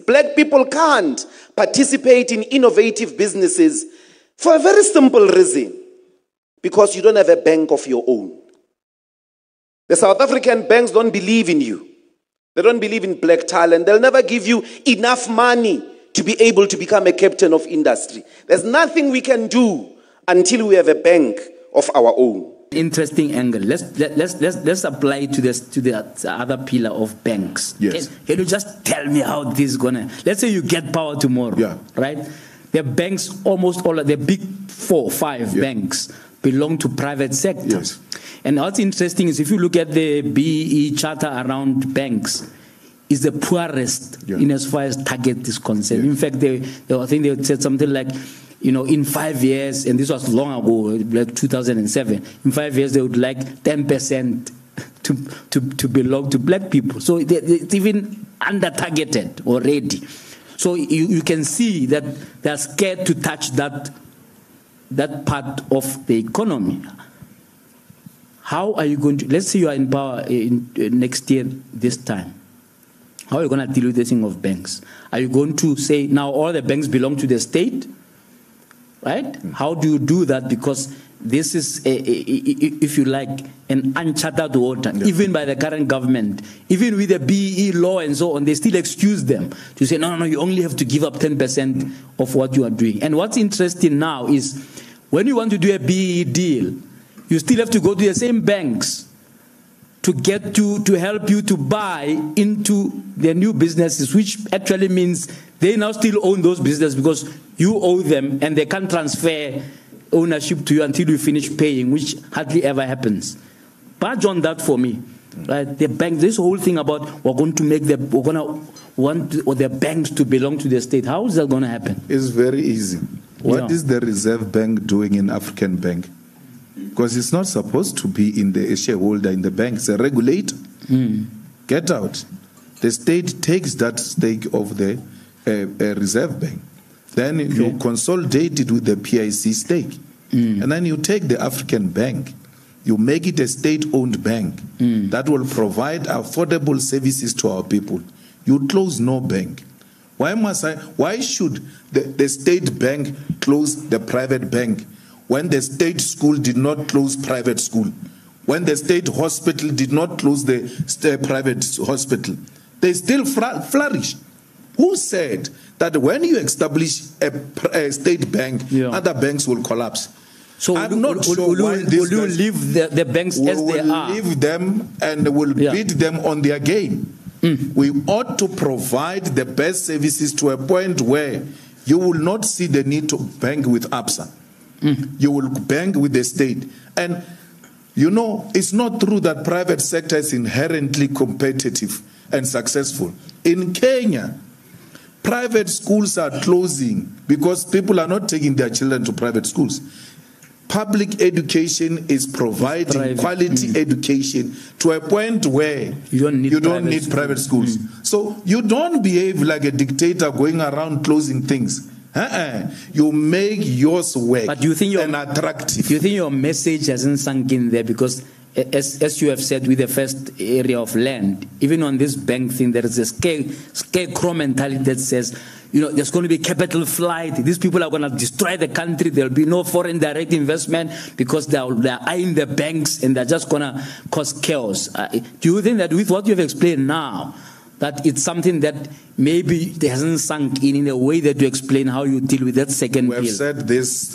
Black people can't participate in innovative businesses for a very simple reason. Because you don't have a bank of your own. The South African banks don't believe in you. They don't believe in black talent. They'll never give you enough money to be able to become a captain of industry. There's nothing we can do until we have a bank of our own. Interesting angle. Let's apply it to the other pillar of banks. Yes. Can you just tell me how this is gonna? Let's say you get power tomorrow. Yeah. Right. The banks, almost all of the big 4, 5 banks belong to private sector. Yes. And what's interesting is if you look at the BEE charter around banks, is the poorest in as far as target is concerned. In fact, I think they said something like, you know, in 5 years, and this was long ago, like 2007, in 5 years they would like 10% to belong to black people. So it's even under-targeted already. So you can see that they're scared to touch that part of the economy. How are you going to, let's say you are in power next year, this time. How are you going to deal with the thing of banks? Are you going to say, now all the banks belong to the state? Right? How do you do that? Because this is, if you like, an uncharted water, even by the current government. Even with the BEE law and so on, they still excuse them to say, no, you only have to give up 10% of what you are doing. And what's interesting now is, when you want to do a BEE deal, you still have to go to the same banks to get to help you to buy into their new businesses, which actually means they now still own those businesses because you owe them and they can't transfer ownership to you until you finish paying, which hardly ever happens. Badge on that for me. Right? The bank, this whole thing about we're going to want the banks to belong to the state. How is that going to happen? It's very easy. What is the Reserve Bank doing in African Bank? Because it's not supposed to be in the shareholder in the bank. It's a regulator. Get out. The state takes that stake of the Reserve Bank. Then you consolidate it with the PIC stake. And then you take the African Bank. You make it a state-owned bank that will provide affordable services to our people. You close no bank. Why should the state bank close the private bank when the state school did not close private school? When the state hospital did not close the private hospital? They still flourish. Who said that when you establish a state bank, other banks will collapse? So I'm not sure why will you leave the banks as they are? Leave them and will beat them on their game. We ought to provide the best services to a point where you will not see the need to bank with ABSA. You will bank with the state. And you know, it's not true that private sector is inherently competitive and successful. In Kenya, private schools are closing because people are not taking their children to private schools. Public education is providing quality education to a point where you don't need private schools. So you don't behave like a dictator going around closing things. You make yours work. But do you think attractive. Do you think your message hasn't sunk in there? Because as you have said with the first area of land, even on this bank thing, there is a scarecrow mentality that says, you know, there's going to be capital flight. These people are going to destroy the country. There'll be no foreign direct investment because they're eyeing the banks and they're just going to cause chaos. Do you think that with what you've explained now, that it's something that maybe it hasn't sunk in a way that you explain how you deal with that second We have said this